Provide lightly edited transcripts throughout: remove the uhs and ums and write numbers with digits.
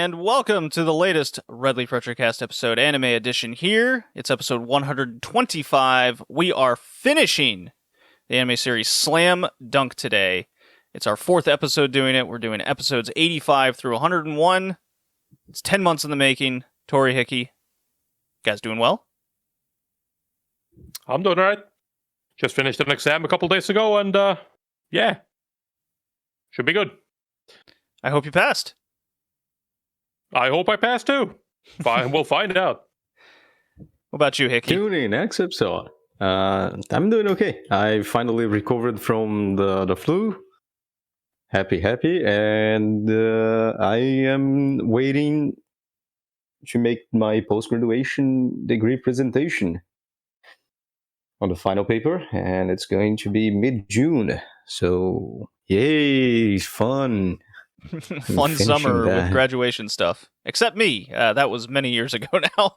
and welcome to the latest Red Leaf Retrocast episode, Anime Edition here. It's episode 125. We are finishing the anime series Slam Dunk today. It's our fourth episode doing it. We're doing episodes 85 through 101. It's 10 months in the making. Tori Hickey, you guys doing well? I'm doing all right. Just finished an exam a couple days ago, and yeah, should be good. I hope you passed. I hope I pass too. We'll find out. What about you, Hickey? Tuning next episode. I'm doing okay. I finally recovered from the flu. Happy, and I am waiting to make my post-graduation degree presentation on the final paper, and it's going to be mid-June. So, yay, fun. Fun summer with graduation stuff. Except me. That was many years ago now.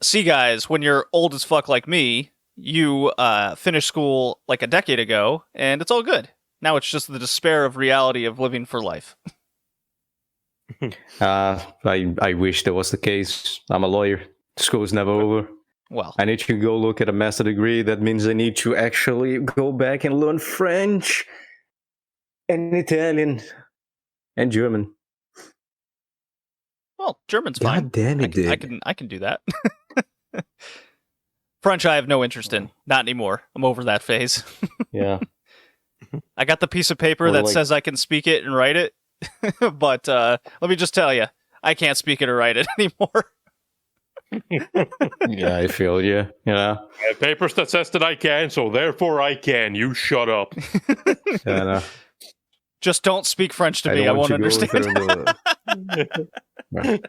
See, guys, when you're old as fuck like me, you finished school like a decade ago, and it's all good. Now it's just the despair of reality of living for life. I wish that was the case. I'm a lawyer. School's never over. Well, I need to go look at a master degree. That means I need to actually go back and learn French and Italian and German. Well, German's fine. God damn it, dude. I can do that. French I have no interest in. Not anymore. I'm over that phase. Yeah. I got the piece of paper that says I can speak it and write it. But let me just tell you, I can't speak it or write it anymore. Yeah, I feel you. Yeah. I have papers that says that I can, so therefore I can. You shut up. Yeah, just don't speak French to me. I won't understand. I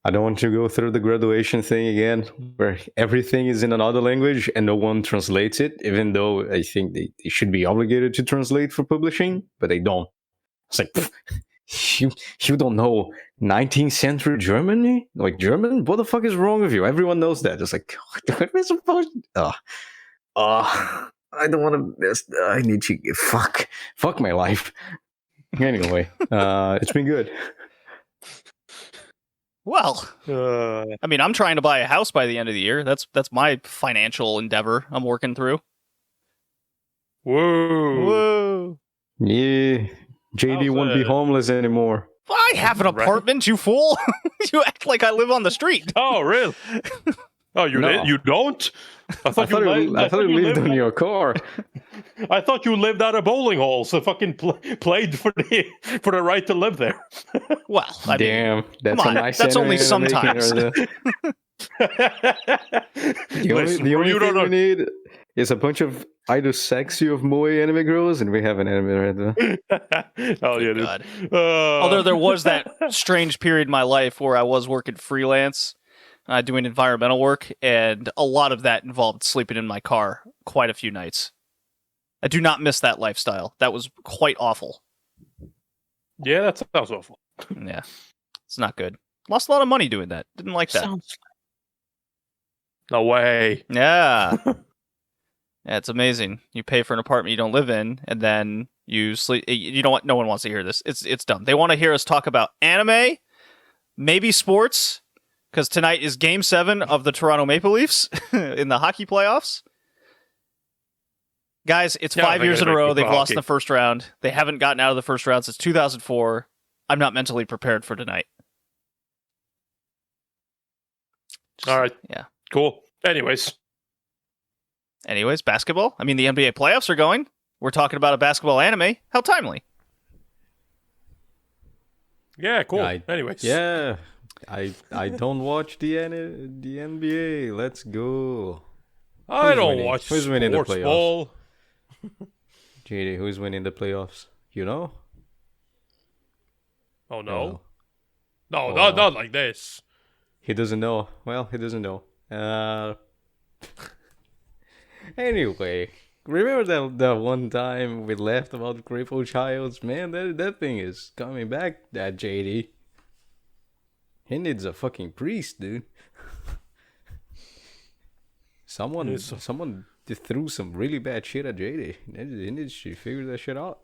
don't want to go through the graduation thing again, where everything is in another language and no one translates it, even though I think they should be obligated to translate for publishing, but they don't. It's like, you don't know 19th century Germany? Like German? What the fuck is wrong with you? Everyone knows that. It's like, what am I supposed to... I don't want to... I need to... Fuck my life. Anyway, it's been good. Well, I mean, I'm trying to buy a house by the end of the year. That's my financial endeavor I'm working through. Whoa. Yeah. JD won't be homeless anymore. I have an apartment, you fool. You act like I live on the street. Oh, really? Oh, you don't? I thought you lived on your car. I thought you lived out of bowling halls. So fucking played for the right to live there. Well, damn, that's a nice. That's only sometimes. The only thing we need is a bunch of either sexy or moe anime girls, and we have an anime right there. Oh yeah, dude. Although there was that strange period in my life where I was working freelance, doing environmental work, and a lot of that involved sleeping in my car quite a few nights. I do not miss that lifestyle. That was quite awful. Yeah, that sounds awful. Yeah, it's not good. Lost a lot of money doing that. Didn't like that. No way. Yeah. Yeah, it's amazing. You pay for an apartment you don't live in, and then you sleep. You know what? No one wants to hear this. It's dumb. They want to hear us talk about anime, maybe sports, because tonight is Game 7 of the Toronto Maple Leafs in the hockey playoffs. Guys, it's 5 years in a row they've lost in the first round. They haven't gotten out of the first round since 2004. I'm not mentally prepared for tonight. All right. Yeah. Cool. Anyways, basketball. I mean, the NBA playoffs are going. We're talking about a basketball anime. How timely. Yeah, cool. Anyways. Yeah. I don't watch the NBA. Let's go. I don't watch who's winning the playoffs? Ball. JD, who's winning the playoffs? You know? Oh, no. No, not like this. He doesn't know. Well, he doesn't know. Anyway, remember that one time we laughed about Cripple Childs? Man, that thing is coming back, that JD. He needs a fucking priest, dude. Someone threw some really bad shit at JD. He needs to figure that shit out.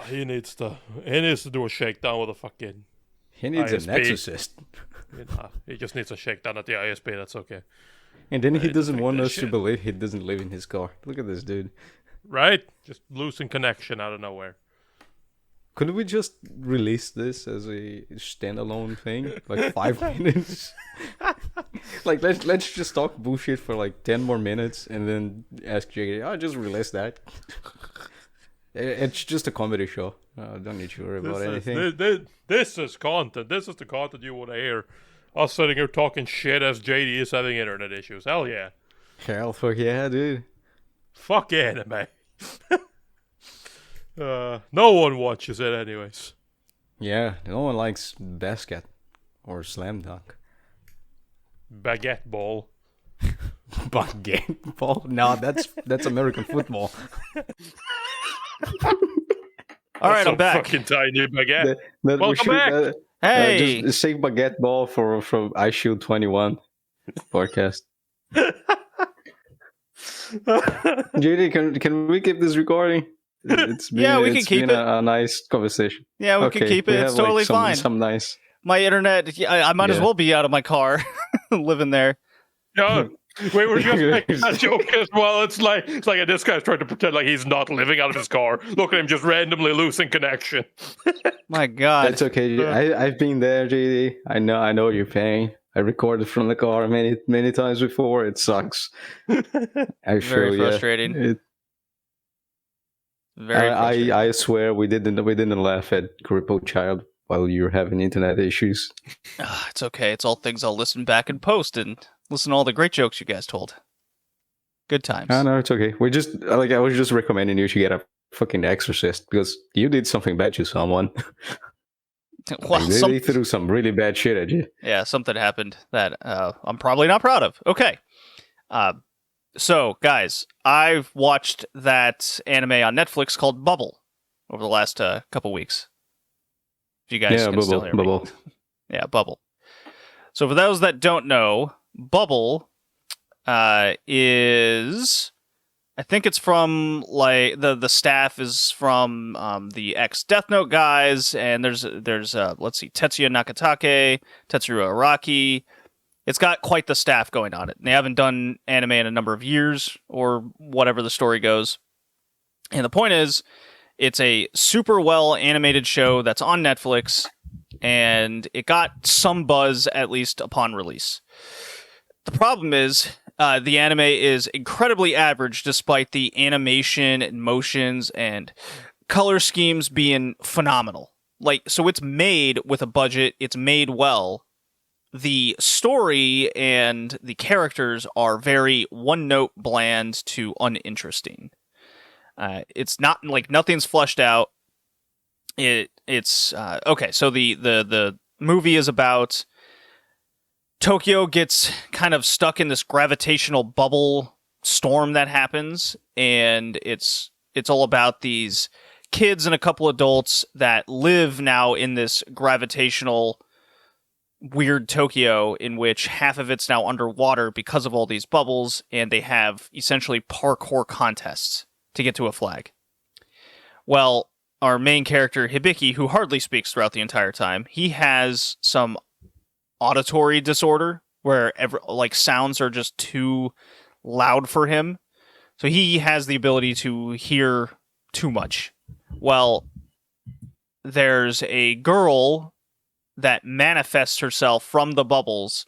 He needs to do a shakedown with a fucking. He needs ISP. an exorcist. He just needs a shakedown at the ISP. That's okay. And then he Ready to doesn't take want that us to shit. believe he doesn't live in his car. Look at this dude. Right? Just losing connection out of nowhere. Couldn't we just release this as a standalone thing? Like 5 minutes? Like, let's just talk bullshit for like 10 more minutes and then ask JD, oh, just release that. It's just a comedy show. Don't need to worry about anything. This is content. This is the content you want to hear. Us sitting here talking shit as JD is having internet issues. Hell yeah. Hell fuck yeah, dude. Fuck anime. No one watches it anyways. Yeah, no one likes basket or slam dunk. Baguette ball. Baguette ball? No, that's American football. All right, That's I'm back. Fucking tiny baguette. Welcome back. Hey, just save baguette ball from iShield 21 podcast. JD, can we keep this recording? It's been, Yeah, we can keep been it. a nice conversation. yeah, we can keep we it. It's have, like, totally fine. Some nice. My internet, I might as Yeah. well be out of my car, living there. No, we were just making that joke as well. It's like this guy's trying to pretend like he's not living out of his car. Look at him just randomly losing connection. My God. That's okay. I've been there, JD. I know your pain. I recorded from the car many times before. It sucks. I Very frustrating. Very frustrating. I swear we didn't laugh at Crippled Child while you're having internet issues. It's okay. It's all things I'll listen back and post and listen to all the great jokes you guys told. Good times. No, it's okay. I was just recommending you to get a fucking exorcist because you did something bad to someone. Well, They threw some really bad shit at you. yeah, something happened that I'm probably not proud of. Okay. So, guys, I've watched that anime on Netflix called Bubble over the last couple weeks. If you guys can still hear me. Bubble. Yeah, Bubble. So for those that don't know, Bubble is, I think it's from like the staff is from the ex Death Note guys, and there's let's see, Tetsuya Nakatake, Tetsuya Araki. It's got quite the staff going on it. They haven't done anime in a number of years or whatever the story goes. And the point is, it's a super well animated show that's on Netflix, and it got some buzz at least upon release. The problem is, the anime is incredibly average despite the animation and motions and color schemes being phenomenal. So it's made with a budget, it's made well. The story and the characters are very one-note bland to uninteresting. It's not like nothing's fleshed out. It's okay. So the movie is about Tokyo gets kind of stuck in this gravitational bubble storm that happens, and it's all about these kids and a couple adults that live now in this gravitational weird Tokyo in which half of it's now underwater because of all these bubbles, and they have essentially parkour contests to get to a flag. Well, our main character, Hibiki, who hardly speaks throughout the entire time, he has some auditory disorder where sounds are just too loud for him. So he has the ability to hear too much. Well, there's a girl that manifests herself from the bubbles,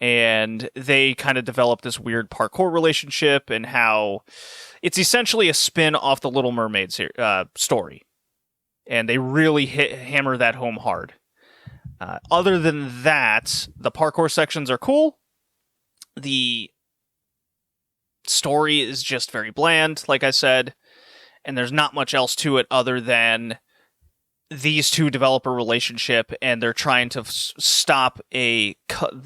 and they kind of develop this weird parkour relationship, and how it's essentially a spin off the Little Mermaid story. And they really hammer that home hard. Other than that, the parkour sections are cool. The story is just very bland, like I said, and there's not much else to it other than these two develop a relationship, and they're trying to stop the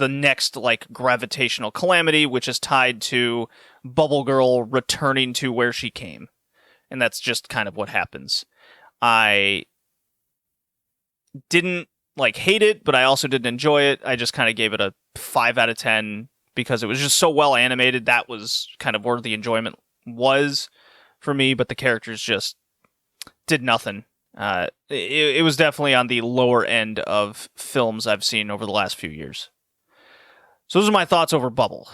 next gravitational calamity, which is tied to Bubble Girl returning to where she came, and that's just kind of what happens. I didn't hate it, but I also didn't enjoy it. I just kind of gave it a 5 out of 10 because it was just so well animated. That was kind of where the enjoyment was for me, but the characters just did nothing It was definitely on the lower end of films I've seen over the last few years. So those are my thoughts over Bubble.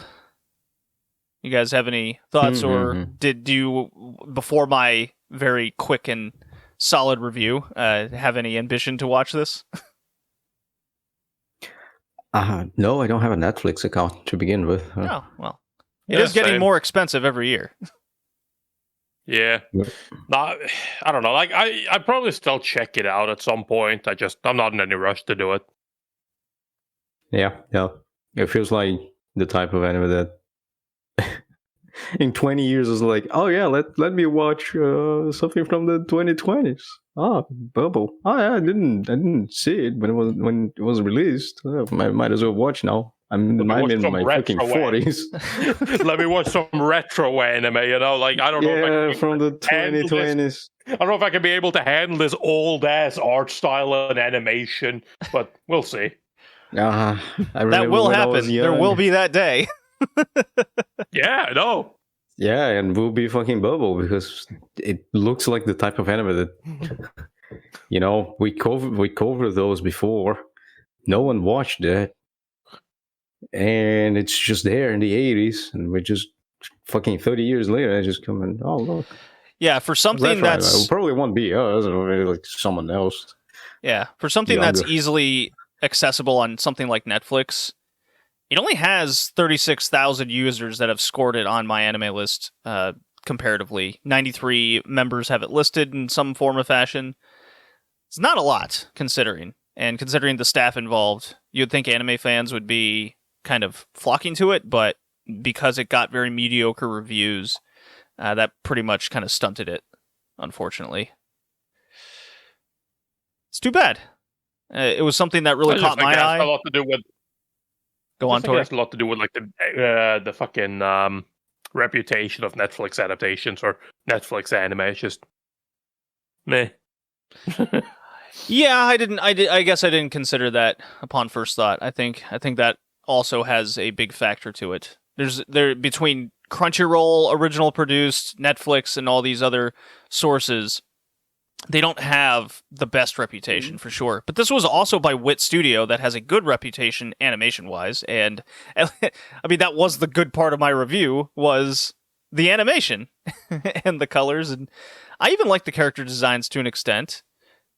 You guys have any thoughts, or do you, before my very quick and solid review, have any ambition to watch this? No, I don't have a Netflix account to begin with. Oh, well. It is getting more expensive every year. Yeah. No, I don't know. Like I probably still check it out at some point. I'm not in any rush to do it. Yeah. It feels like the type of anime that in 20 years is like, oh yeah, let me watch something from the 2020s. Bubble. Oh yeah, I didn't see it when it was released. I might as well watch now. I'm in my fucking 40s. Let me watch some retro anime, you know? Like, I don't know. Yeah, from the 2020s. I don't know if I can be able to handle this old-ass art style and animation, but we'll see. That will happen. There will be that day. Yeah, I know. Yeah, and we'll be fucking Bubble because it looks like the type of anime that, you know, we covered those before. No one watched it. And it's just there in the 80s, and we're just fucking 30 years later, I just come and, oh, look. Yeah, for something it probably won't be us, or like someone else. Yeah, for something that's easily accessible on something like Netflix, it only has 36,000 users that have scored it on My Anime List comparatively. 93 members have it listed in some form or fashion. It's not a lot, considering. And considering the staff involved, you'd think anime fans would be kind of flocking to it, but because it got very mediocre reviews, that pretty much kind of stunted it, unfortunately. It's too bad. It was something that really caught my eye. A lot to do with. Go on, Tori. It has a lot to do with like the fucking reputation of Netflix adaptations or Netflix anime. It's just meh. Yeah, I guess I didn't consider that upon first thought. I think that also has a big factor to it. There between Crunchyroll, original produced, Netflix, and all these other sources, they don't have the best reputation for sure. But this was also by Wit Studio, that has a good reputation animation wise, and I mean that was the good part of my review, was the animation and the colors, and I even like the character designs to an extent,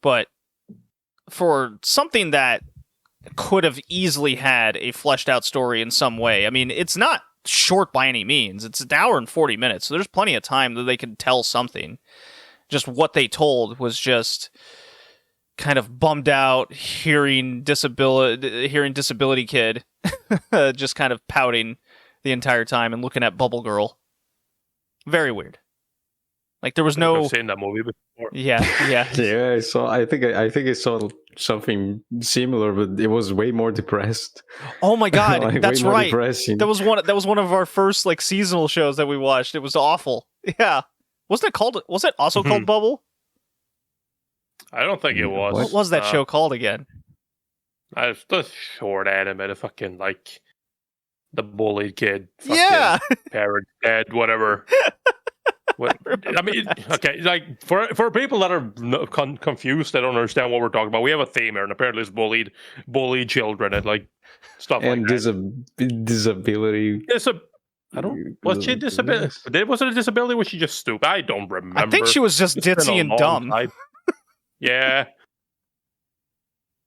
but for something that could have easily had a fleshed out story in some way. I mean, it's not short by any means. It's an hour and 40 minutes, so there's plenty of time that they could tell something. Just what they told was just kind of bummed out, hearing disability kid just kind of pouting the entire time and looking at Bubble Girl. Very weird. Like there was no. I've seen that movie before. Yeah. Yeah, I saw. I think I saw something similar, but it was way more depressed. Oh my god, like, that's right. Depressing. That was one of our first like seasonal shows that we watched. It was awful. Yeah, wasn't it called? Was it also called Bubble? I don't think it was. What was that show called again? It's the short anime, the fucking like the bullied kid. Yeah, parent dead, whatever. I mean, okay, like for people that are confused, they don't understand what we're talking about. We have a theme here, and apparently it's bullied children and like stuff and like that. Disability. I don't. Was she disability? Was it a disability? Was she just stupid? I don't remember. I think she was just ditzy and dumb. Yeah.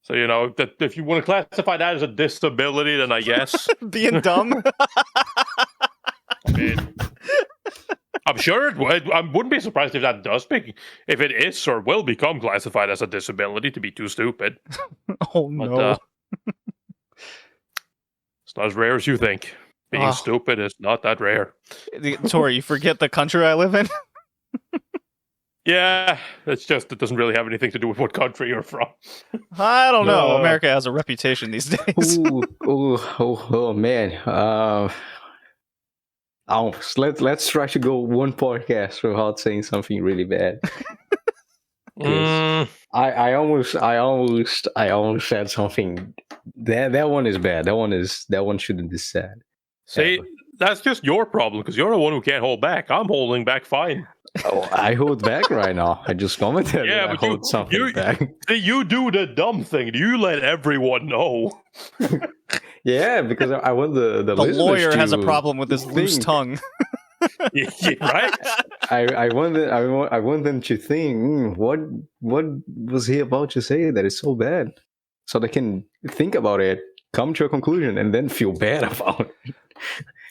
So you know that if you want to classify that as a disability, then I guess being dumb. I mean. I'm sure it would. I wouldn't be surprised if that does if it is or will become classified as a disability to be too stupid. Oh no. But, it's not as rare as you think. Being stupid is not that rare. Tori, you forget the country I live in? Yeah, it doesn't really have anything to do with what country you're from. I don't know. America has a reputation these days. Oh man. Let's try to go one podcast without saying something really bad. I almost said something. That one is bad. That one shouldn't be said. See, that's just your problem because you're the one who can't hold back. I'm holding back fine. Oh, I hold back right now. I just commented Yeah, that I but hold something back. You do the dumb thing. You let everyone know. Yeah, because I want the The listeners lawyer has a to problem with his loose think. tongue. Yeah, right? I want them to think, what was he about to say that is so bad, so they can think about it, come to a conclusion, and then feel bad about it.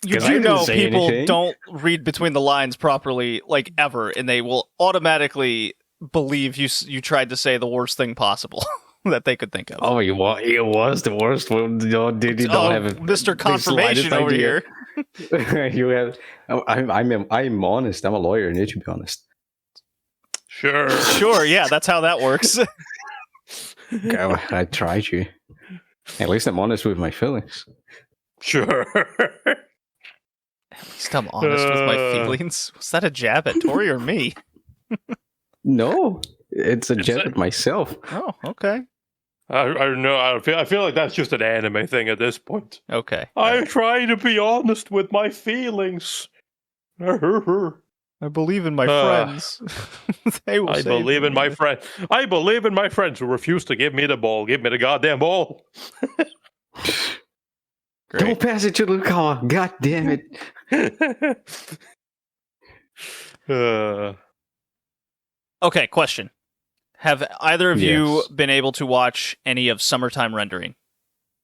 You 'Cause I do didn't know say people anything. don't read between the lines properly, like ever, and they will automatically believe you tried to say the worst thing possible that they could think of. Oh, it was the worst one. You don't have a, Mr. the Confirmation slightest over idea. here. You have. I'm honest. I'm a lawyer. I need to be honest. Sure. Sure, yeah, that's how that works. I try to. At least I'm honest with my feelings. Sure. At least I'm honest with my feelings. Was that a jab at Tori or me? No, it's a jab at myself. Oh, okay. I don't know. I feel like that's just an anime thing at this point. Okay. I try to be honest with my feelings. I believe in my friends. They will I save believe in me. my friend. I believe in my friends who refuse to give me the ball. Give me the goddamn ball. Great. Don't pass it to Lukawa. God damn it. Okay, question. Have either of you Yes. been able to watch any of Summertime Rendering?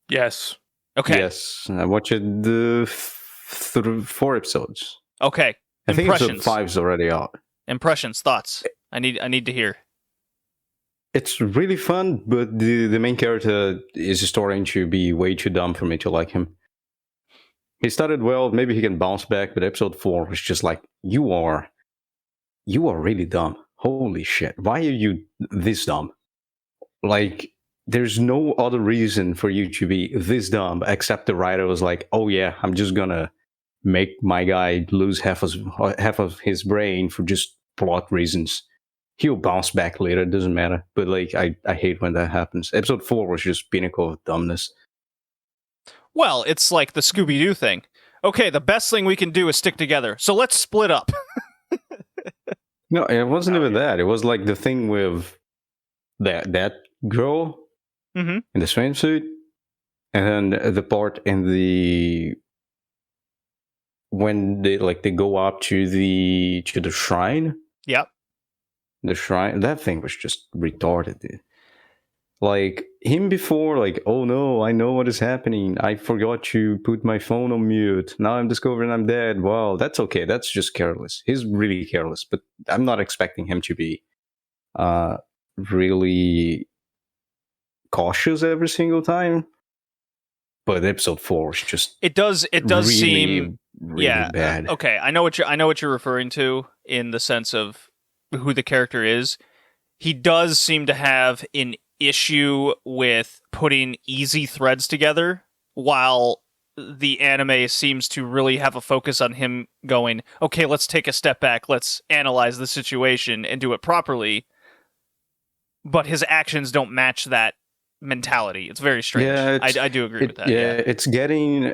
Yes. Okay. Yes, I watched the 4 episodes. Okay. I think episode Impressions. 5 is already out. Impressions, thoughts. I need to hear. It's really fun, but the main character is starting to be way too dumb for me to like him. He started well, maybe he can bounce back, but episode 4 was just like, you are really dumb. Holy shit. Why are you this dumb? Like, there's no other reason for you to be this dumb except the writer was like, oh yeah, I'm just gonna make my guy lose half of his brain for just plot reasons. He'll bounce back later, it doesn't matter. But like, I hate when that happens. Episode 4 was just pinnacle of dumbness. Well, it's like the Scooby-Doo thing. Okay, the best thing we can do is stick together, so let's split up. No, it wasn't even that. It was like the thing with that girl Mhm. in the swimsuit, and then the part in the when they go up to the shrine. Yep. The shrine, that thing was just retarded, dude. Like him before, like, oh no, I know what is happening. I forgot to put my phone on mute. Now I'm discovering I'm dead. Wow, that's okay. That's just careless. He's really careless, but I'm not expecting him to be really cautious every single time. But episode 4 is just It does really, seem really bad. Okay, I know what you're referring to in the sense of who the character is. He does seem to have an issue with putting easy threads together, while the anime seems to really have a focus on him going, okay, let's take a step back, let's analyze the situation and do it properly. But his actions don't match that mentality. It's very strange. Yeah, I do agree with that. Yeah, it's getting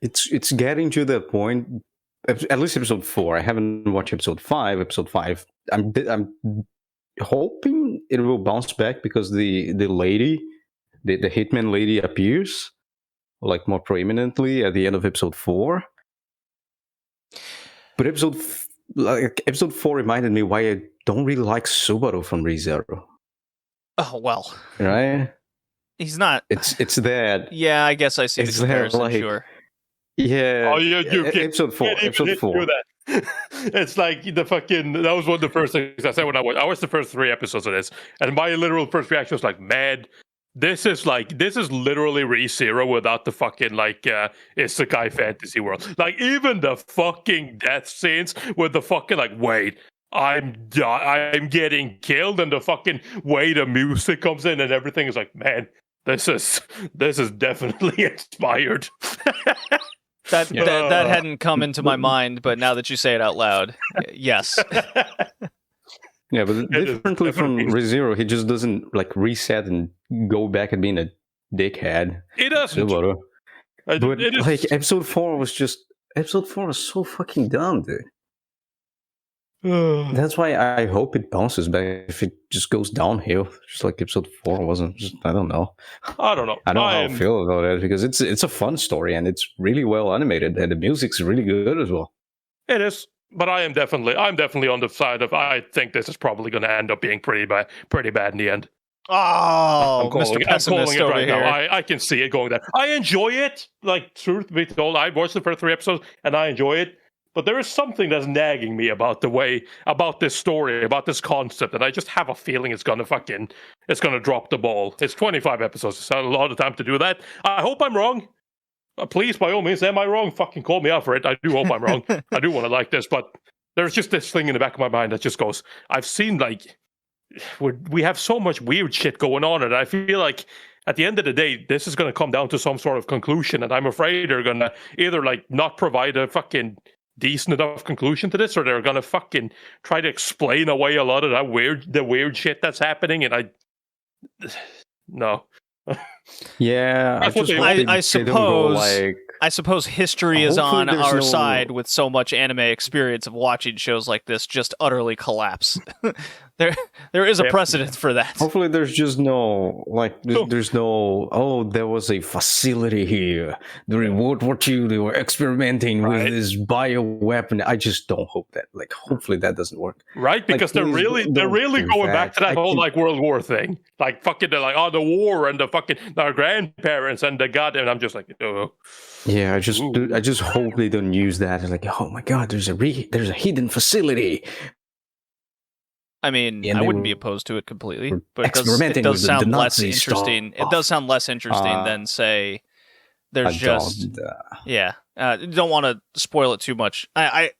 to the point. At least episode 4. I haven't watched episode 5. Episode 5, I'm hoping it will bounce back because the lady, the hitman lady, appears like more prominently at the end of episode 4. But episode 4 reminded me why I don't really like Subaru from ReZero. Oh well, Right? he's not. It's that. Yeah, I guess I see the It's there, comparison. like- Sure. Yeah. Oh, you can't. Episode 4. Can't even Episode 4. do that. It's like the fucking. That was one of the first things I said when I watched the first 3 episodes of this, and my literal first reaction was like, "Man, this is literally ReZero without the fucking isekai fantasy world. Like even the fucking death scenes with the fucking wait, I'm getting killed, and the fucking way the music comes in and everything is like, man, this is definitely inspired." That hadn't come into my mind, but now that you say it out loud, yes. Yeah, but differently from ReZero, he just doesn't reset and go back and being a dickhead. It doesn't. Subaru. But It is. episode 4 was just episode 4 was so fucking dumb, dude. That's why I hope it bounces back. If it just goes downhill, just like episode 4 wasn't. I don't know. I don't know. I don't know how I feel about it because it's a fun story and it's really well animated and the music's really good as well. It is, but I'm definitely on the side of I think this is probably going to end up being pretty bad in the end. Oh, Mr. Pessimist over right here. now. I can see it going there. I enjoy it. Like, truth be told, I watched the first 3 episodes and I enjoy it. But there is something that's nagging me about this story, about this concept, and I just have a feeling it's gonna drop the ball. It's 25 episodes. It's not a lot of time to do that. I hope I'm wrong. Please, by all means, am I wrong? Fucking call me out for it. I do hope I'm wrong. I do want to like this, but there's just this thing in the back of my mind that just goes, I've seen, like, we have so much weird shit going on, and I feel like at the end of the day, this is going to come down to some sort of conclusion, and I'm afraid they're going to either, like, not provide a fucking decent enough conclusion to this, or they're going to fucking try to explain away a lot of that weird shit that's happening, and no. Yeah, I suppose history is on our side with so much anime experience of watching shows like this just utterly collapse. There is a precedent for that. Hopefully there's just no, like, there's no, oh, there was a facility here during World War II, they were experimenting with this bioweapon. I just don't hope that, like, hopefully that doesn't work. Right, because they're really going back to that whole, like, World War thing. Like, fucking, they're like, oh, the war and the fucking, our grandparents and the goddamn, and I'm just like, oh. Yeah, I just hope they don't use that. It's like, oh my god, there's a hidden facility. I mean, I wouldn't be opposed to it completely, but it does sound less interesting. It does sound less interesting than, say, there's just... don't want to spoil it too much.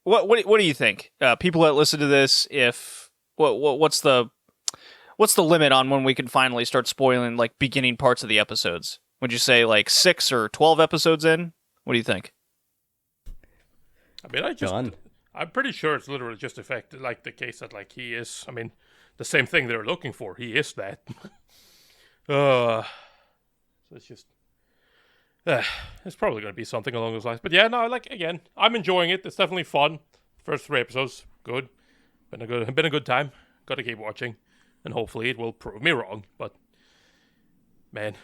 What do you think? People that listen to this, what's the limit on when we can finally start spoiling, like, beginning parts of the episodes? Would you say, like, 6 or 12 episodes in? What do you think? I mean, I'm pretty sure it's literally just like the case that, like, he is. I mean, the same thing they're looking for. He is that. So it's just. It's probably going to be something along those lines. But yeah, no, like, again, I'm enjoying it. It's definitely fun. First 3 episodes, good. Been a good time. Got to keep watching, and hopefully it will prove me wrong. But man.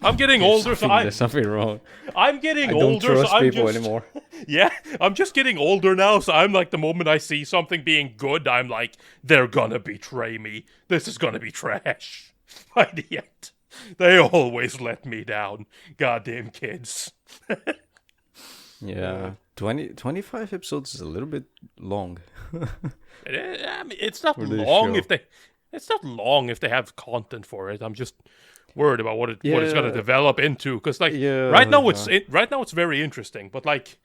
I'm getting older, so there's something wrong. I'm getting I older, don't trust people anymore. Yeah, I'm just getting older now, so I'm like, the moment I see something being good, I'm like, they're gonna betray me. This is gonna be trash. By the end, they always let me down. Goddamn kids. Yeah, 25 episodes is a little bit long. I mean, it's not long if they have content for it. I'm just worried about what it's going to develop into, because, like, right now it's very interesting, but, like,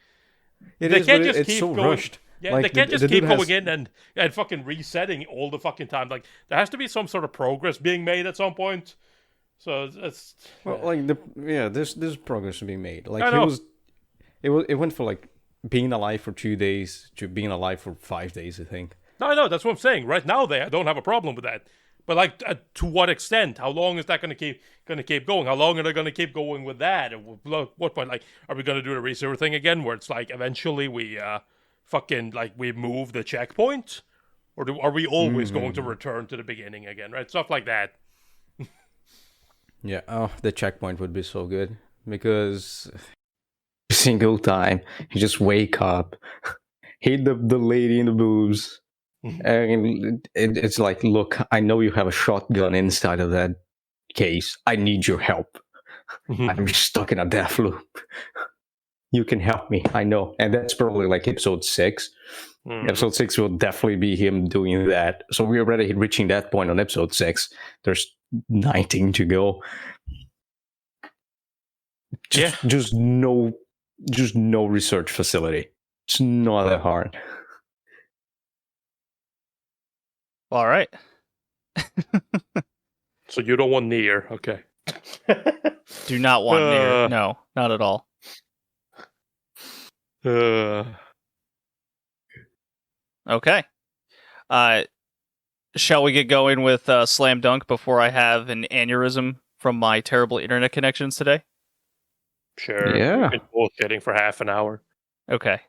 they can't just keep going. Rushed. Yeah, like, they can't just keep going in and fucking resetting all the fucking time. Like, there has to be some sort of progress being made at some point. So it's there's progress being made. Like, it went for, like, being alive for 2 days to being alive for 5 days, I think. No, I know, that's what I'm saying. Right now, I don't have a problem with that. But, like, to what extent? How long is that going to keep going? How long are they going to keep going with that? At what point? Like, are we going to do the reserve thing again, where it's like eventually we we move the checkpoint, or are we always going to return to the beginning again? Right, stuff like that. Yeah. Oh, the checkpoint would be so good, because every single time you just wake up, hit the lady in the boobs. And it's like, look, I know you have a shotgun inside of that case. I need your help. I'm stuck in a death loop. You can help me. I know. And that's probably like episode 6. Episode 6 will definitely be him doing that. So we're already reaching that point on episode 6. There's 19 to go. Just no research facility. It's not that hard. All right. So you don't want Nier, okay? Do not want Nier. No, not at all. Okay. Shall we get going with Slam Dunk before I have an aneurysm from my terrible internet connections today? Sure. Yeah. We've been bullshitting for half an hour. Okay.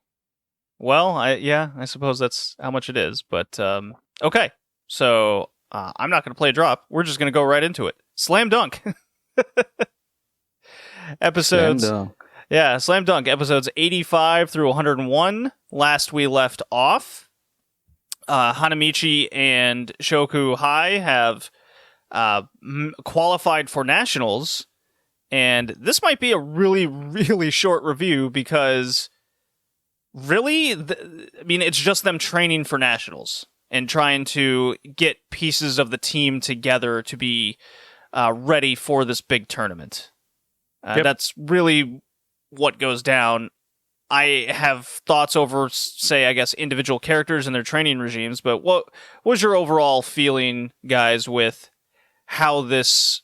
Well, I suppose that's how much it is. But okay. So I'm not going to play a drop. We're just going to go right into it. Slam dunk. Slam Episodes. dunk. Yeah, Slam Dunk, episodes 85 through 101. Last we left off, Hanamichi and Shoku Hai have qualified for nationals, and this might be a really, really short review because really, it's just them training for nationals and trying to get pieces of the team together to be ready for this big tournament. Yep. That's really what goes down. I have thoughts over, say, I guess, individual characters and their training regimes, but what was your overall feeling, guys, with how this,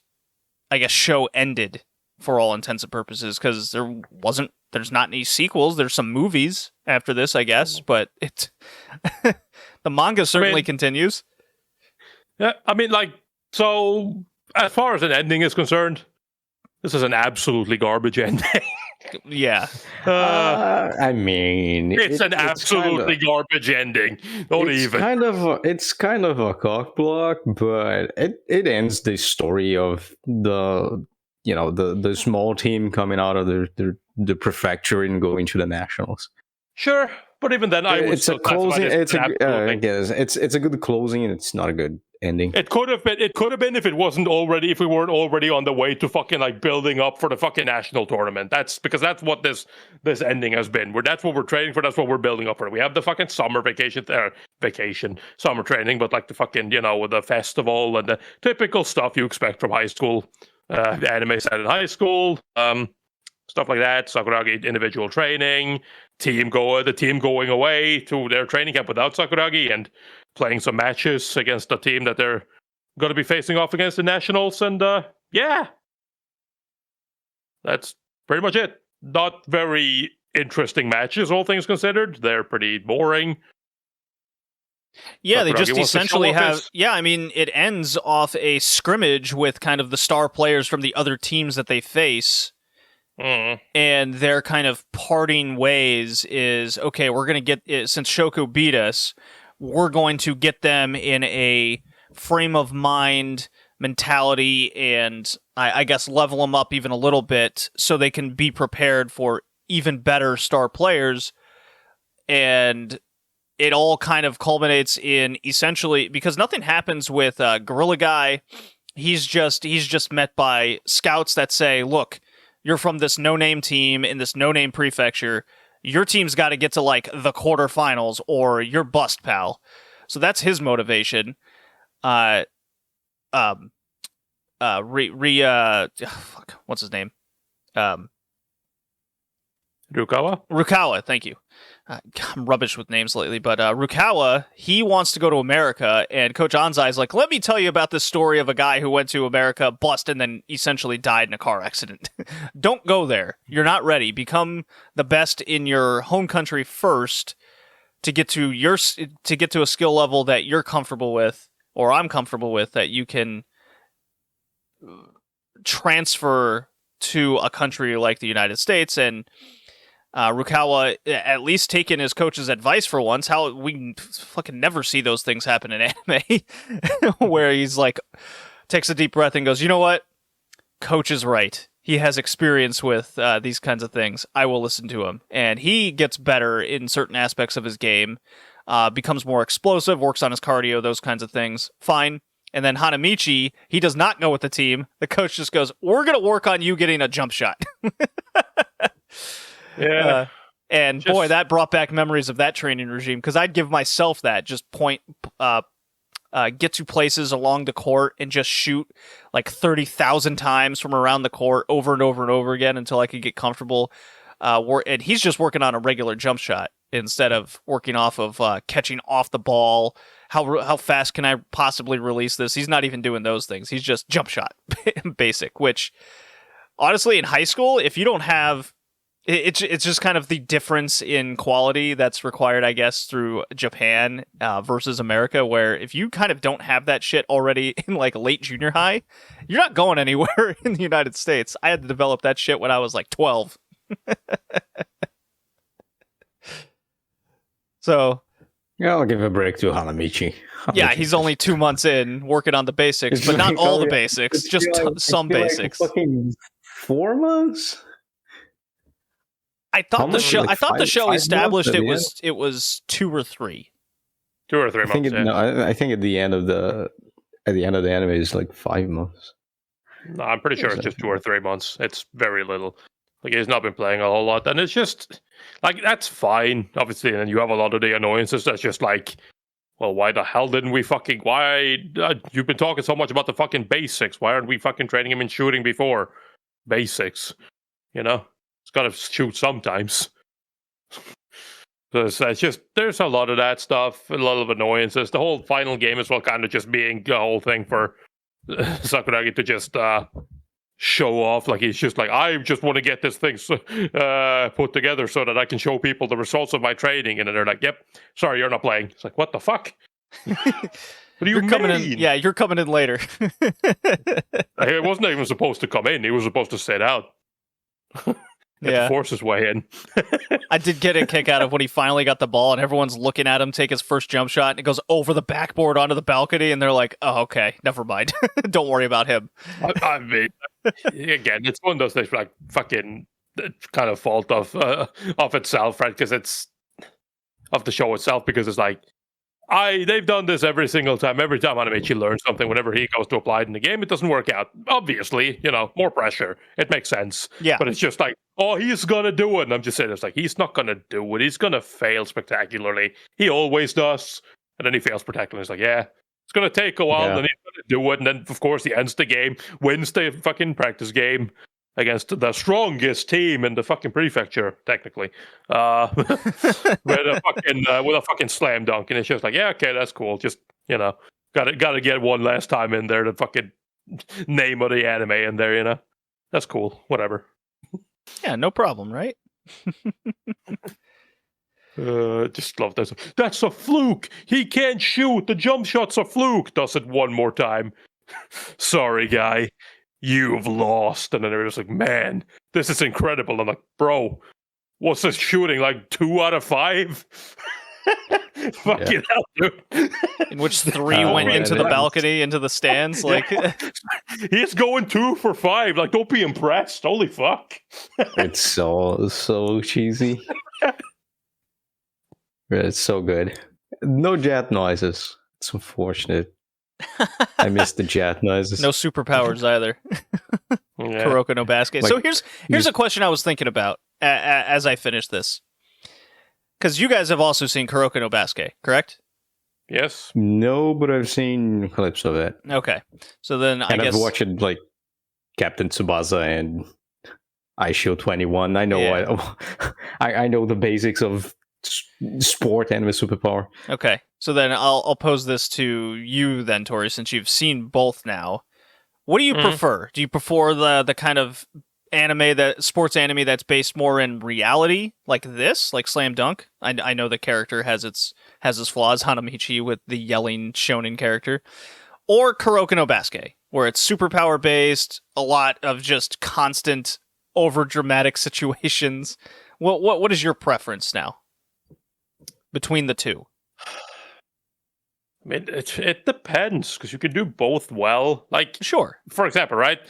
I guess, show ended for all intents and purposes? Because there's not any sequels. There's some movies after this, I guess, but it the manga certainly continues. Yeah, so as far as an ending is concerned, this is an absolutely garbage ending. Yeah. It's an absolutely garbage ending. It's kind of a cock block, but it ends the story of the small team coming out of the prefecture and going to the nationals. Sure, but even then, it's a closing. It's a good closing, and it's not a good ending. It could have been if we weren't already on the way to fucking building up for the fucking national tournament. That's what this ending has been. That's what we're training for. That's what we're building up for. We have the fucking summer summer training, but the fucking the festival and the typical stuff you expect from high school, anime set in high school, stuff like that. Sakuragi individual training, the team going away to their training camp without Sakuragi and playing some matches against the team that they're going to be facing off against the nationals, and that's pretty much it. Not very interesting matches, all things considered. They're pretty boring. Yeah, Sakuragi they just essentially have... his... Yeah, it ends off a scrimmage with kind of the star players from the other teams that they face. And their kind of parting ways is, okay, we're going to get... Since Shoku beat us, we're going to get them in a frame of mind, mentality, and I guess level them up even a little bit so they can be prepared for even better star players. And it all kind of culminates in essentially, because nothing happens with Gorilla Guy. He's just met by scouts that say, look, you're from this no-name team in this no-name prefecture. Your team's got to get to the quarterfinals or you're bust, pal. So that's his motivation. What's his name? Rukawa, thank you. I'm rubbish with names lately, but Rukawa, he wants to go to America, and Coach Anzai's like, let me tell you about this story of a guy who went to America, bust, and then essentially died in a car accident. Don't go there. You're not ready. Become the best in your home country first to get to a skill level that you're comfortable with, or I'm comfortable with, that you can transfer to a country like the United States. And Rukawa, at least taking his coach's advice for once, how we fucking never see those things happen in anime, where he's takes a deep breath and goes, you know what? Coach is right. He has experience with these kinds of things. I will listen to him. And he gets better in certain aspects of his game, becomes more explosive, works on his cardio, those kinds of things. Fine. And then Hanamichi, he does not go with the team. The coach just goes, we're going to work on you getting a jump shot. Yeah. Boy, that brought back memories of that training regime, because I'd give myself that. Just get to places along the court and just shoot 30,000 times from around the court over and over and over again until I could get comfortable. And he's just working on a regular jump shot instead of working off of catching off the ball. How fast can I possibly release this? He's not even doing those things. He's just jump shot basic, which honestly in high school, if you don't have... It's just kind of the difference in quality that's required, I guess, through Japan versus America, where if you kind of don't have that shit already in late junior high, you're not going anywhere in the United States. I had to develop that shit when I was 12. So Yeah, I'll give a break to Hanamichi. yeah, he's only 2 months in working on the basics, It's but not like, all oh, the yeah, basics, it's just like- it's some like basics. fucking 4 months. I thought How the much? show. Like I thought the five- show 5 months established at it the end? was 2 or 3. 2 or 3 I think months. it, no, I think at the end of the anime is like 5 months. No, I'm pretty sure it's just 2 or 3 months. It's very little. Like he's not been playing a whole lot, and it's just like that's fine, obviously. And you have a lot of the annoyances. That's just like, well, why the hell didn't we fucking? Why you've been talking so much about the fucking basics? Why aren't we fucking training him in shooting before basics? You know, it's got to shoot sometimes. So it's just there's a lot of that stuff, a lot of annoyances. The whole final game as well, kind of just being the whole thing for Sakuragi to just show off. Like he's just like, I just want to get this thing put together so that I can show people the results of my training. And then they're like, "Yep, sorry, you're not playing." It's like, what the fuck? What do you Coming mean? in, yeah, you're coming in later. He wasn't even supposed to come in. He was supposed to sit out. Yeah, Force his way in. I did get a kick out of when he finally got the ball and everyone's looking at him take his first jump shot and it goes over the backboard onto the balcony and they're like, "Oh, okay, never mind. Don't worry about him." I mean, again, it's one of those things like fucking kind of fault of itself, right? Because it's of the show itself. Because it's like they've done this every single time. Every time Hanamichi learns something, whenever he goes to apply it in the game, it doesn't work out. Obviously, more pressure. It makes sense. Yeah, but it's just like, oh, he's gonna do it. And I'm just saying, it's like he's not gonna do it. He's gonna fail spectacularly. He always does. And then he fails spectacularly. It's like, yeah, it's gonna take a while. Yeah. And then he's gonna do it. And then, of course, he ends the game, wins the fucking practice game against the strongest team in the fucking prefecture, technically, with a fucking slam dunk, and it's just like, yeah, okay, that's cool. Just gotta get one last time in there. The fucking name of the anime in there, that's cool. Whatever. yeah, no problem, right? Just love this. That's a fluke. He can't shoot. The jump shot's a fluke. Does it one more time. Sorry, guy. You've lost. And then they're just like, man, this is incredible. I'm like, bro, what's this shooting? Like 2 out of 5? Fucking hell, dude. In which 3 went right, into the yeah. balcony, into the stands. Like, He's going 2 for 5. Like, don't be impressed. Holy fuck. It's so cheesy. It's so good. No jet noises. It's unfortunate. I miss the jet noises. no superpowers either. Yeah. Kuroko no Basket. Like, So here's a question I was thinking about as I finished this. Because you guys have also seen Kuroko no Basket, correct? Yes. No, but I've seen clips of it. Okay. So then I And guess... I've watched like Captain Tsubasa and iShield 21. I know Yeah. I know the basics of sport and with superpower. Okay. So then I'll pose this to you then, Tori, since you've seen both now. What do you prefer? Do you prefer the kind of sports anime that's based more in reality, like this, like Slam Dunk? I know the character has its flaws, Hanamichi with the yelling shonen character, or Kuroko no Basket, where it's superpower based, a lot of just constant over dramatic situations. What is your preference now between the two? I mean, it depends, because you can do both well. Like, Sure. for example, right?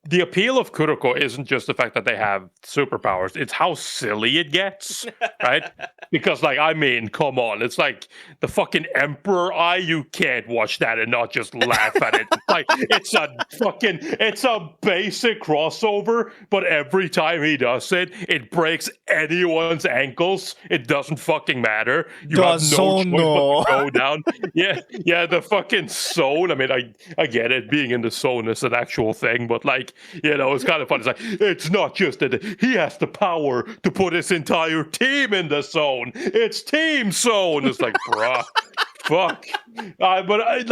The appeal of Kuroko isn't just the fact that they have superpowers, it's how silly it gets, right? Because, like, I mean, come on, it's like the fucking Emperor Eye, you can't watch that and not just laugh at it. Like, it's a basic crossover, but every time he does it, it breaks anyone's ankles. It doesn't fucking matter. You have no choice but to go down. Yeah, the fucking zone. I mean, I get it, being in the zone is an actual thing, but like, it's kind of fun. It's like, it's not just that he has the power to put his entire team in the zone. It's team zone. It's like, bruh, fuck. But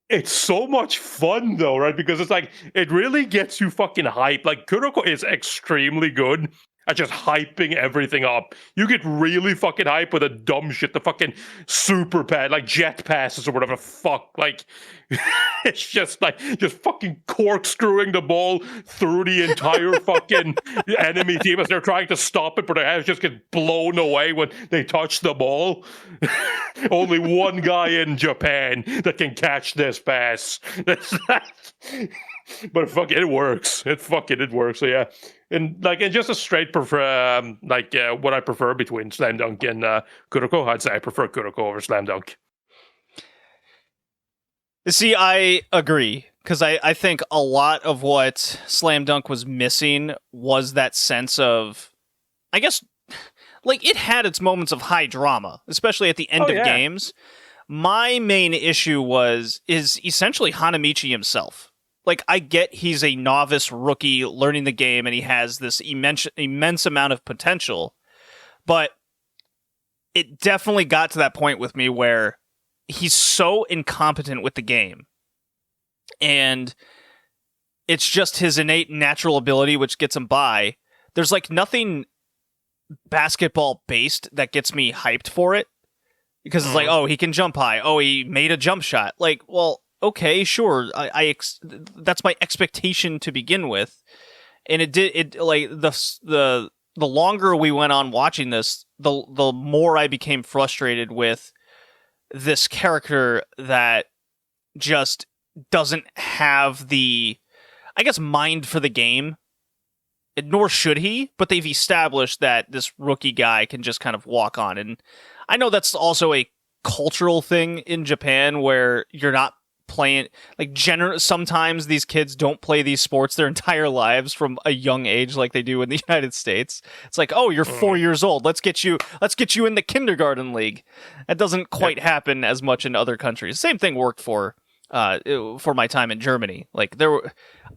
it's so much fun though, right? Because it's like, it really gets you fucking hyped. Like, Kuroko is extremely good at just hyping everything up. You get really fucking hype with the dumb shit, the fucking super pad, like jet passes or whatever the fuck. Like, it's just fucking corkscrewing the ball through the entire fucking enemy team as they're trying to stop it, but their heads just get blown away when they touch the ball. Only one guy in Japan that can catch this pass. But fuck, it works. It works. So yeah, and just a straight what I prefer between Slam Dunk and Kuroko. I'd say I prefer Kuroko over Slam Dunk. See, I agree, because I think a lot of what Slam Dunk was missing was that sense of, I guess, like, it had its moments of high drama, especially at the end of games. My main issue is essentially Hanamichi himself. Like, I get he's a novice rookie learning the game, and he has this immense amount of potential, but it definitely got to that point with me where he's so incompetent with the game, and it's just his innate natural ability which gets him by. There's like nothing basketball based that gets me hyped for it, because it's like, oh, he can jump high, oh, he made a jump shot. Like, well, okay, sure, that's my expectation to begin with, and the longer we went on watching this, the more I became frustrated with this character that just doesn't have the, I guess, mind for the game, nor should he, but they've established that this rookie guy can just kind of walk on. And I know that's also a cultural thing in Japan where you're not playing, like, sometimes these kids don't play these sports their entire lives from a young age like they do in the United States. It's like, oh, you're 4 years old, let's get you in the kindergarten league. That doesn't quite happen as much in other countries. Same thing worked for my time in Germany. Like,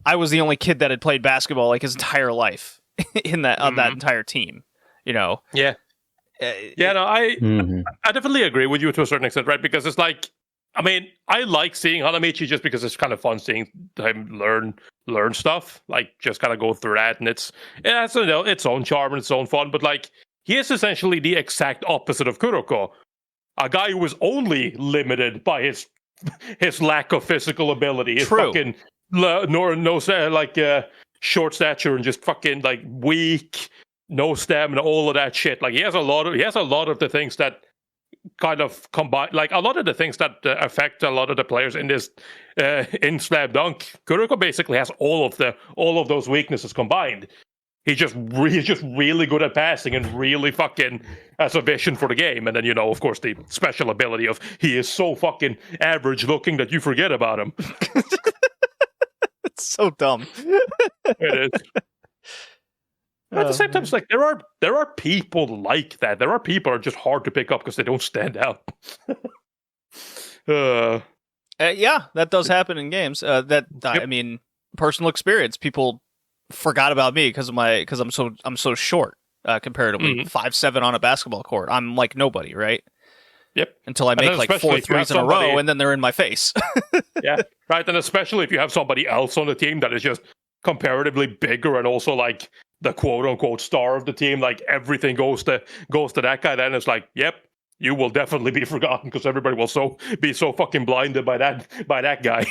I was the only kid that had played basketball like his entire life in that on that entire team, you know. I definitely agree with you to a certain extent, right? Because it's like, I mean, I like seeing Hanamichi just because it's kind of fun seeing him learn stuff, like just kind of go through that, and it's its own charm and its own fun. But like, he is essentially the exact opposite of Kuroko, a guy who was only limited by his lack of physical ability, his fucking short stature and just fucking like weak, no stamina, all of that shit. Like, he has a lot of the things that kind of combine, like a lot of the things that affect a lot of the players in this in Slam Dunk. Kuroko basically has all of those weaknesses combined. He's just really good at passing and really fucking has a vision for the game. And then, you know, of course, the special ability of he is so fucking average looking that you forget about him. It's so dumb. It is. At the same time, it's like there are people like that. There are people who are just hard to pick up because they don't stand out. Yeah, that does happen in games. I mean, personal experience. People forgot about me because I'm so short comparatively. 5'7" on a basketball court. I'm like nobody, right? Yep. Until I make like 4 threes in a row, and then they're in my face. Yeah, right. And especially if you have somebody else on the team that is just comparatively bigger and also like the quote-unquote star of the team, like everything goes to that guy, then it's like, yep, you will definitely be forgotten because everybody will be so fucking blinded by that guy.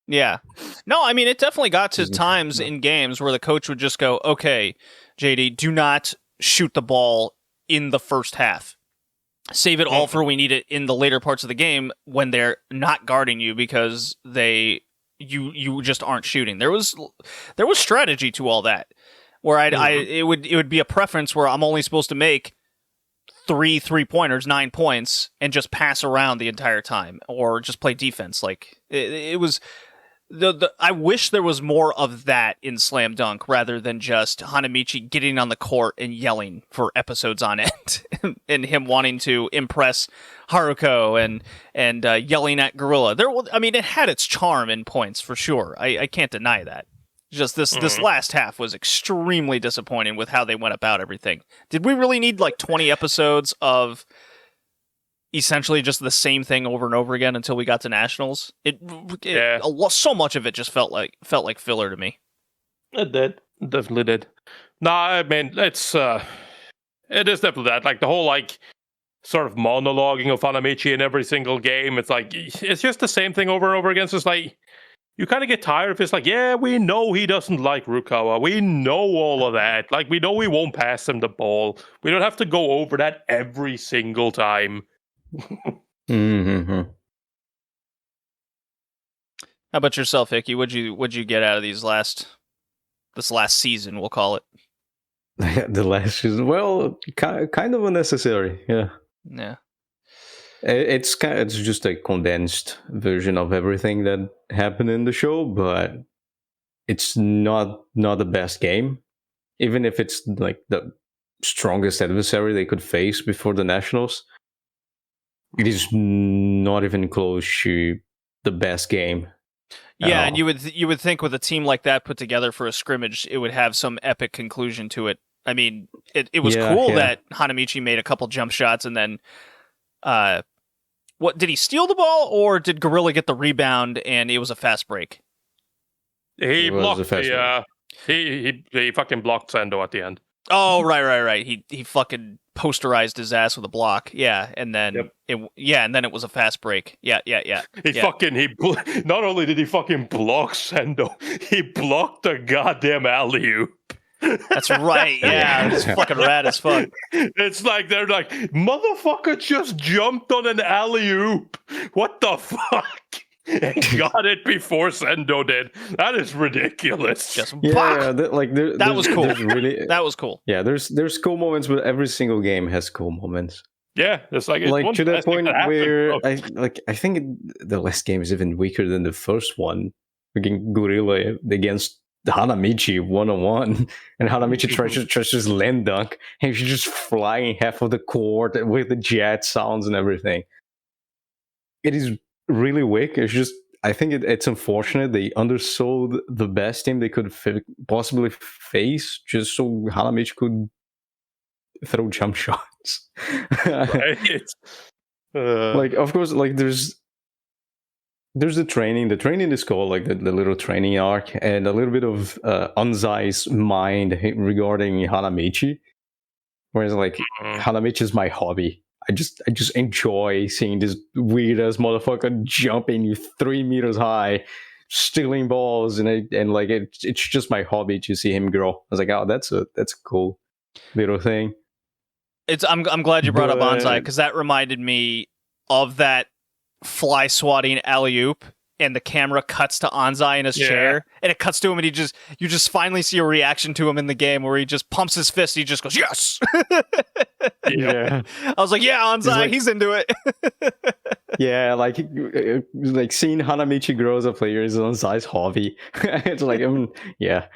Yeah. No, I mean, it definitely got to times in games where the coach would just go, okay, JD, do not shoot the ball in the first half. Save it all for we need it in the later parts of the game when they're not guarding you because you just aren't shooting. There was strategy to all that. Where it would be a preference where I'm only supposed to make 3 3-pointers, 9 points, and just pass around the entire time, or just play defense. Like it was I wish there was more of that in Slam Dunk rather than just Hanamichi getting on the court and yelling for episodes on end, and him wanting to impress Haruko and yelling at Gorilla. It had its charm in points for sure. I can't deny that. Just this last half was extremely disappointing with how they went about everything. Did we really need like 20 episodes of essentially just the same thing over and over again until we got to nationals? So much of it just felt like filler to me. It did. It definitely did. Nah, I mean it is definitely that. Like the whole like sort of monologuing of Hanamichi in every single game. It's like it's just the same thing over and over again. So it's like you kind of get tired of it. It's like, yeah, we know he doesn't like Rukawa. We know all of that. Like we know we won't pass him the ball. We don't have to go over that every single time. Mm-hmm. How about yourself, Hickey? What'd you get out of this last season? We'll call it. The last season, well, kind of unnecessary. Yeah. Yeah. It's just a condensed version of everything that happened in the show, but it's not the best game. Even if it's like the strongest adversary they could face before the nationals, it is not even close to the best game. Yeah, and you would think with a team like that put together for a scrimmage, it would have some epic conclusion to it. I mean, it was cool that Hanamichi made a couple jump shots and then what did he steal the ball or did Gorilla get the rebound and it was a fast break? He blocked he fucking blocked Sendo at the end. Oh, right. He fucking posterized his ass with a block. Yeah, and then it was a fast break. Yeah. Not only did he fucking block Sendo, he blocked the goddamn alley-oop. That's right. Yeah, it's fucking rad as fuck. It's like they're like, motherfucker just jumped on an alley-oop. What the fuck? And got it before Sendo did. That is ridiculous. Just that was cool. Really, that was cool. Yeah, there's cool moments, but every single game has cool moments. Yeah, it's like to that point where I think the last game is even weaker than the first one. Freaking Gorilla against Hanamichi 1-on-1, and Hanamichi tries to just land dunk, and she's just flying half of the court with the jet sounds and everything. It is really weak. It's just, I think it's unfortunate they undersold the best team they could possibly face just so Hanamichi could throw jump shots. Right. Like, of course, like there's the training. The training is called like the little training arc, and a little bit of Anzai's mind regarding Hanamichi, whereas like Hanamichi is my hobby. I just enjoy seeing this weird ass motherfucker jumping 3 meters high, stealing balls, and like it's just my hobby to see him grow. I was like, oh, that's a cool little thing. I'm glad you brought up Anzai because that reminded me of that fly swatting alley-oop, and the camera cuts to Anzai in his chair, and it cuts to him, and you just finally see a reaction to him in the game where he just pumps his fist, and he just goes, yes! Yeah. I was like, yeah, Anzai, he's into it. Yeah, like seeing Hanamichi grow as a player is Anzai's hobby. It's like, yeah.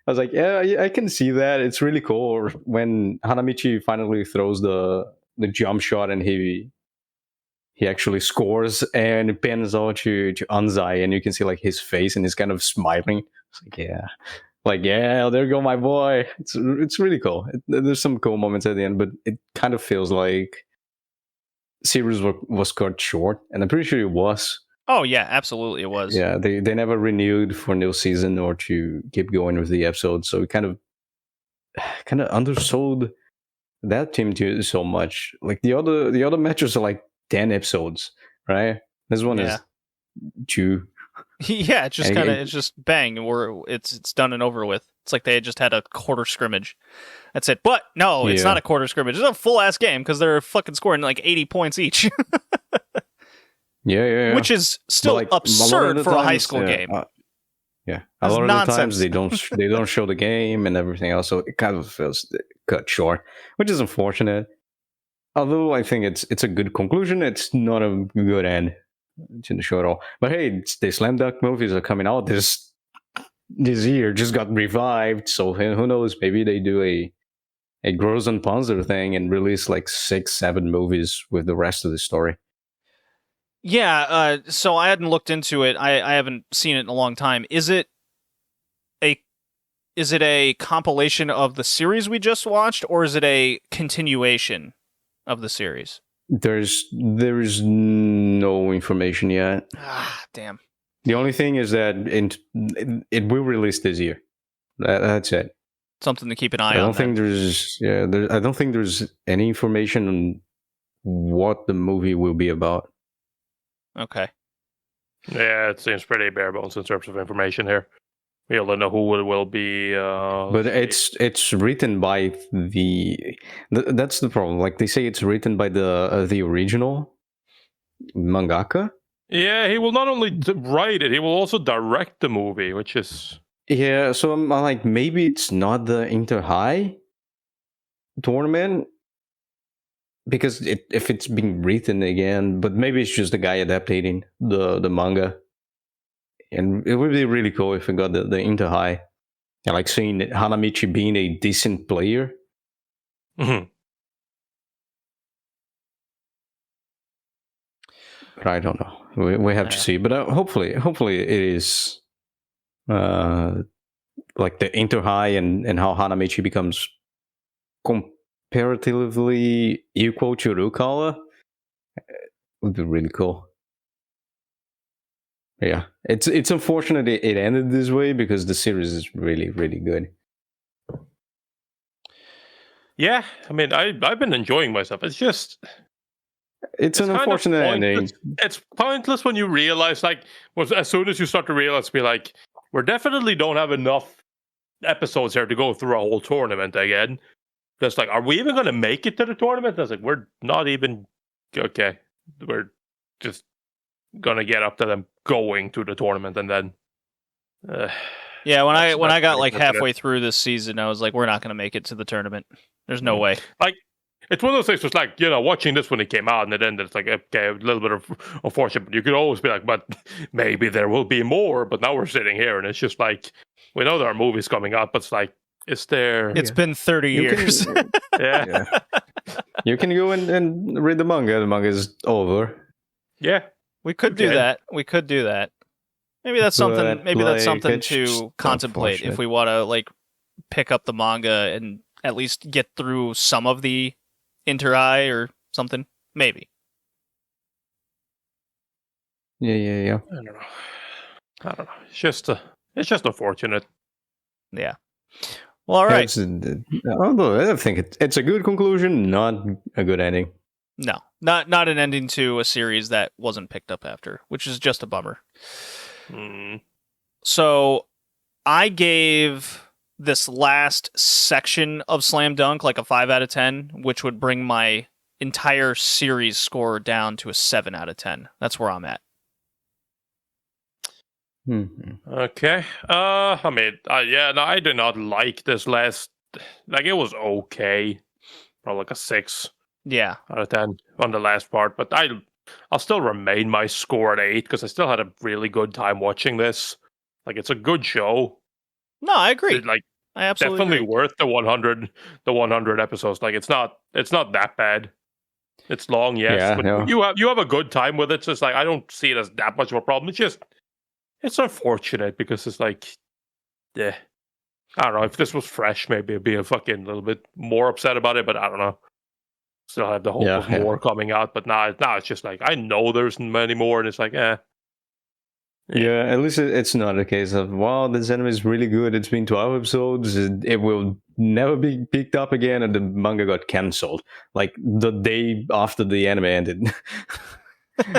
I was like, yeah, I can see that. It's really cool when Hanamichi finally throws the jump shot and he actually scores and pans out to Anzai, and you can see like his face and he's kind of smiling. It's like, yeah, there you go, my boy. It's really cool. There's some cool moments at the end, but it kind of feels like series was cut short, and I'm pretty sure it was. Oh yeah, absolutely it was. Yeah, they never renewed for new season or to keep going with the episode, so it kind of undersold that team to so much. Like the other matches are like 10 episodes, right? This one is 2. Yeah, it's just it's just bang, and it's done and over with. It's like they just had a quarter scrimmage. That's it. But no, it's not a quarter scrimmage. It's a full ass game because they're fucking scoring like 80 points each. Yeah. Which is still absurd for a high school game. A lot of the times they don't show the game and everything else, so it kind of feels cut short, which is unfortunate. Although I think it's a good conclusion, it's not a good end to the show at all. But hey, the Slam Dunk movies are coming out this year, just got revived, so who knows? Maybe they do a Gross and Panzer thing and release like 6-7 movies with the rest of the story. Yeah, so I hadn't looked into it. I haven't seen it in a long time. Is it a compilation of the series we just watched, or is it a continuation of the series? There is no information yet. Ah, damn. The only thing is that it will release this year. That's it. Something to keep an eye I on. don't think there's I don't think there's any information on what the movie will be about. Okay. Yeah, it seems pretty bare bones in terms of information here. We don't know who it will be. But it's written by that's the problem. Like they say, it's written by the original mangaka. Yeah, he will not only write it, he will also direct the movie, which is Yeah, so I'm like, maybe it's not the Inter High tournament because if it's being written again, but maybe it's just the guy adapting the manga. And it would be really cool if we got the Inter High. And like seeing Hanamichi being a decent player. Mhm. But I don't know. We have to see. But hopefully it is like the Inter High and how Hanamichi becomes comparatively equal to Rukawa. Would be really cool. Yeah, it's unfortunate it ended this way because the series is really, really good. Yeah, I mean, I've been enjoying myself. It's just it's an unfortunate ending. It's pointless when you realize, like, as soon as you start to realize, be like, we definitely don't have enough episodes here to go through a whole tournament again. That's like, are we even going to make it to the tournament? That's like, we're not even okay. We're just gonna get up to them going to the tournament, and then. Yeah, when I got like halfway through this season, I was like, we're not going to make it to the tournament. There's no way. Like, it's one of those things. It's like, watching this when it came out, and it ended. It's like, okay, a little bit of unfortunate. But you could always be like, but maybe there will be more. But now we're sitting here, and it's just like, we know there are movies coming out, but it's like, is there? It's been 30 years. Yeah. You can go and read the manga. The manga is over. Yeah. We could do that. Maybe that's something. Maybe that's something to contemplate if we want to like pick up the manga and at least get through some of the Inter-Eye or something. Maybe. Yeah. I don't know. It's just unfortunate. Yeah. Well, all right. Although I think it's a good conclusion, not a good ending. No, not an ending to a series that wasn't picked up after, which is just a bummer. So I gave this last section of Slam Dunk like a 5 out of 10, which would bring my entire series score down to a 7 out of 10. That's where I'm at. Okay. I mean, I do not like this last. Like, it was okay, probably like a 6. Yeah, out of 10 on the last part, but I'll still remain my score at 8 because I still had a really good time watching this. Like, it's a good show. No, I agree. Like, I absolutely definitely agree. worth the 100 episodes. Like, it's not that bad. It's long, yes, but you have a good time with it. So it's like, I don't see it as that much of a problem. It's unfortunate because it's like, I don't know, if this was fresh, maybe I'd be a fucking little bit more upset about it, but I don't know. Still have the hope of more coming out, but now it's just like, I know there's many more, and it's like, Yeah, at least it's not a case of, wow, this anime is really good. It's been 12 episodes. It will never be picked up again, and the manga got cancelled like the day after the anime ended.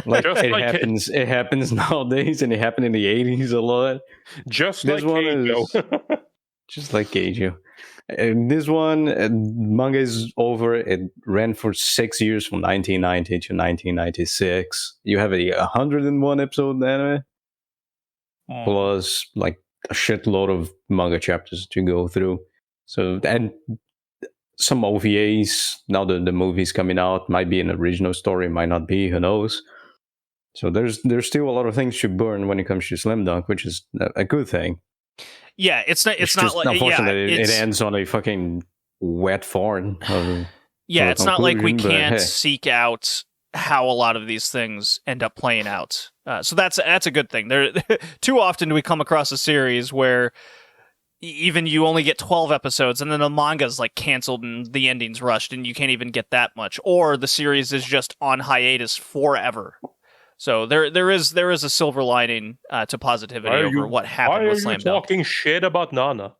Like it happens nowadays, and it happened in the 80s a lot. Just this like one Keijo. Just like Keijo. This one, manga is over. It ran for 6 years, from 1990 to 1996. You have a 101 episode anime, plus like a shitload of manga chapters to go through. So, and some OVAs. Now the movie's coming out, might be an original story, might not be. Who knows? So there's still a lot of things to burn when it comes to Slam Dunk, which is a good thing. Yeah, it's not like, unfortunately it ends on a fucking wet farm. It's not like we can't seek out how a lot of these things end up playing out. So that's a good thing. There, too often do we come across a series where even you only get 12 episodes, and then the manga's like canceled and the ending's rushed, and you can't even get that much, or the series is just on hiatus forever. So there is a silver lining to positivity over what happened with Slam Dunk. Why are you talking shit about Nana?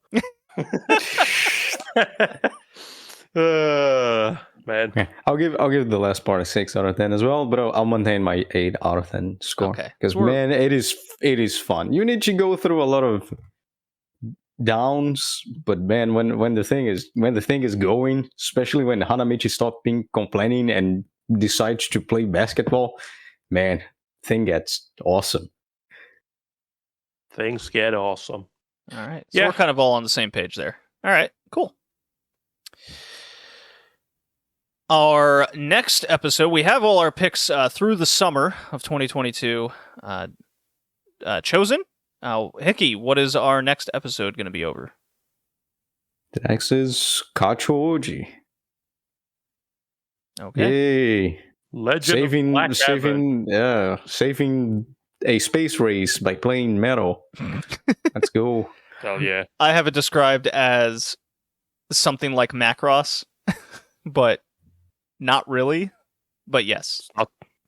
Man. Yeah, I'll give the last part a 6 out of 10 as well, but I'll maintain my 8 out of 10 score. Okay. Because So we're- man, it is fun. You need to go through a lot of downs, but man, when the thing is going, especially when Hanamichi stops being complaining and decides to play basketball, man, thing gets awesome. Things get awesome. All right. So Yeah. we're kind of all on the same page there. All right. Cool. Our next episode, we have all our picks through the summer of 2022 chosen. Hickey, what is our next episode going to be over? The next is Kacho Oji. Okay. Yay! Legend of Black Heaven. Saving a space race by playing metal. Let's go. Hell yeah. I have it described as something like Macross, but not really. But yes.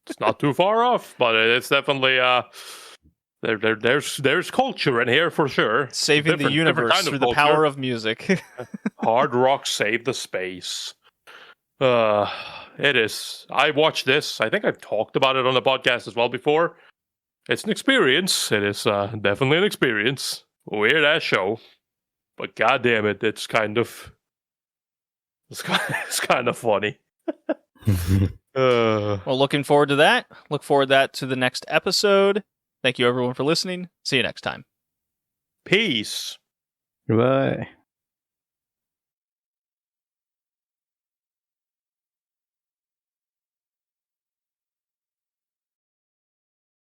It's not too far off, but it's definitely there's culture in here for sure. Saving the universe kind of through the power of music. Hard rock save the space. It is. I watched this. I think I've talked about it on the podcast as well before. It's an experience. It is definitely an experience. Weird ass show, but goddamn it, it's kind of funny. Well, looking forward to that. Look forward to the next episode. Thank you everyone for listening. See you next time. Peace. Goodbye.